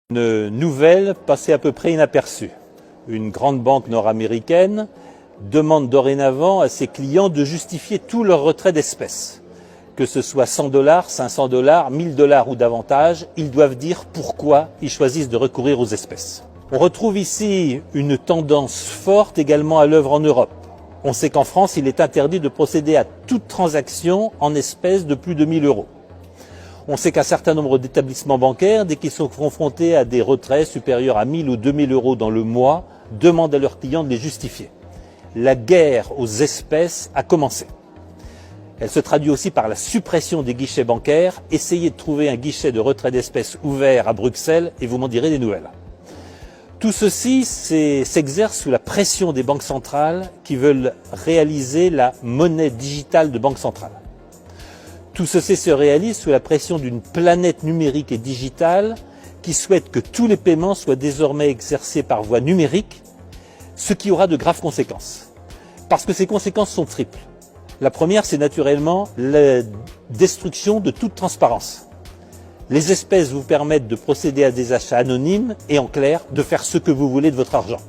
Une nouvelle passée à peu près inaperçue. Une grande banque nord-américaine demande dorénavant à ses clients de justifier tout leur retrait d'espèces. Que ce soit 100 $, 500 $, 1000 $ ou davantage, ils doivent dire pourquoi ils choisissent de recourir aux espèces. On retrouve ici une tendance forte également à l'œuvre en Europe. On sait qu'en France, il est interdit de procéder à toute transaction en espèces de plus de 1000 €. On sait qu'un certain nombre d'établissements bancaires, dès qu'ils sont confrontés à des retraits supérieurs à 1000 ou 2000 € dans le mois, demandent à leurs clients de les justifier. La guerre aux espèces a commencé. Elle se traduit aussi par la suppression des guichets bancaires. Essayez de trouver un guichet de retrait d'espèces ouvert à Bruxelles et vous m'en direz des nouvelles. Tout ceci s'exerce sous la pression des banques centrales qui veulent réaliser la monnaie digitale de banque centrale. Tout ceci se réalise sous la pression d'une planète numérique et digitale qui souhaite que tous les paiements soient désormais exercés par voie numérique, ce qui aura de graves conséquences. Parce que ces conséquences sont triples. La première, c'est naturellement la destruction de toute transparence. Les espèces vous permettent de procéder à des achats anonymes et en clair, de faire ce que vous voulez de votre argent.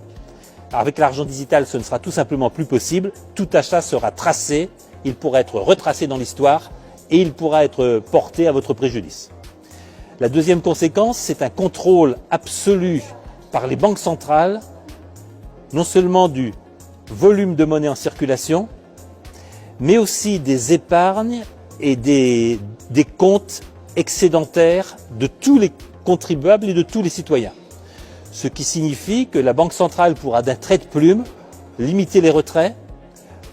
Avec l'argent digital, ce ne sera tout simplement plus possible. Tout achat sera tracé, il pourra être retracé dans l'histoire et il pourra être porté à votre préjudice. La deuxième conséquence, c'est un contrôle absolu par les banques centrales, non seulement du volume de monnaie en circulation, mais aussi des épargnes et des comptes excédentaires de tous les contribuables et de tous les citoyens. Ce qui signifie que la Banque centrale pourra d'un trait de plume limiter les retraits,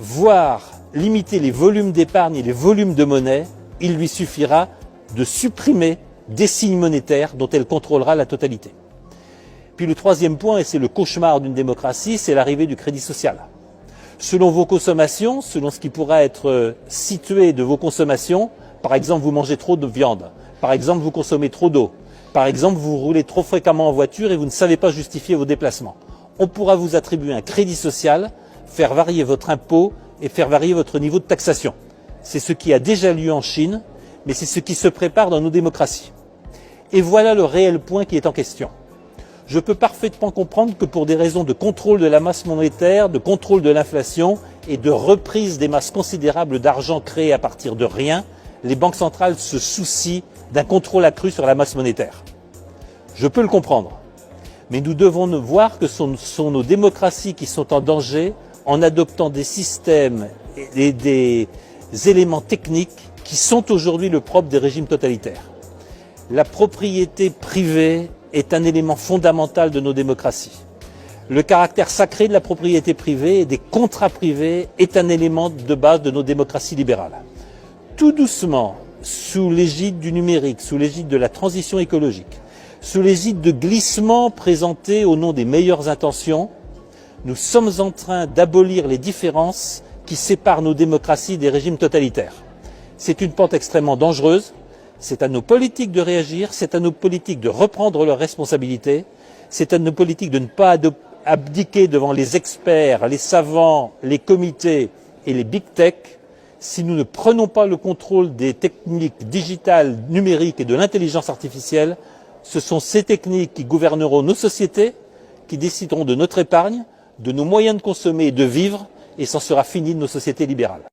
voire limiter les volumes d'épargne et les volumes de monnaie. Il lui suffira de supprimer des signes monétaires dont elle contrôlera la totalité. Puis le troisième point, et c'est le cauchemar d'une démocratie, c'est l'arrivée du crédit social. Selon vos consommations, selon ce qui pourra être situé de vos consommations, par exemple vous mangez trop de viande, par exemple vous consommez trop d'eau, par exemple vous roulez trop fréquemment en voiture et vous ne savez pas justifier vos déplacements. On pourra vous attribuer un crédit social, faire varier votre impôt et faire varier votre niveau de taxation. C'est ce qui a déjà lieu en Chine, mais c'est ce qui se prépare dans nos démocraties. Et voilà le réel point qui est en question. Je peux parfaitement comprendre que pour des raisons de contrôle de la masse monétaire, de contrôle de l'inflation et de reprise des masses considérables d'argent créées à partir de rien, les banques centrales se soucient d'un contrôle accru sur la masse monétaire. Je peux le comprendre. Mais nous devons voir que ce sont nos démocraties qui sont en danger en adoptant des systèmes et des éléments techniques qui sont aujourd'hui le propre des régimes totalitaires. La propriété privée est un élément fondamental de nos démocraties. Le caractère sacré de la propriété privée et des contrats privés est un élément de base de nos démocraties libérales. Tout doucement, sous l'égide du numérique, sous l'égide de la transition écologique, sous l'égide de glissements présentés au nom des meilleures intentions, nous sommes en train d'abolir les différences qui séparent nos démocraties des régimes totalitaires. C'est une pente extrêmement dangereuse. C'est à nos politiques de réagir, c'est à nos politiques de reprendre leurs responsabilités, c'est à nos politiques de ne pas abdiquer devant les experts, les savants, les comités et les big tech. Si nous ne prenons pas le contrôle des techniques digitales, numériques et de l'intelligence artificielle, ce sont ces techniques qui gouverneront nos sociétés, qui décideront de notre épargne, de nos moyens de consommer et de vivre, et c'en sera fini de nos sociétés libérales.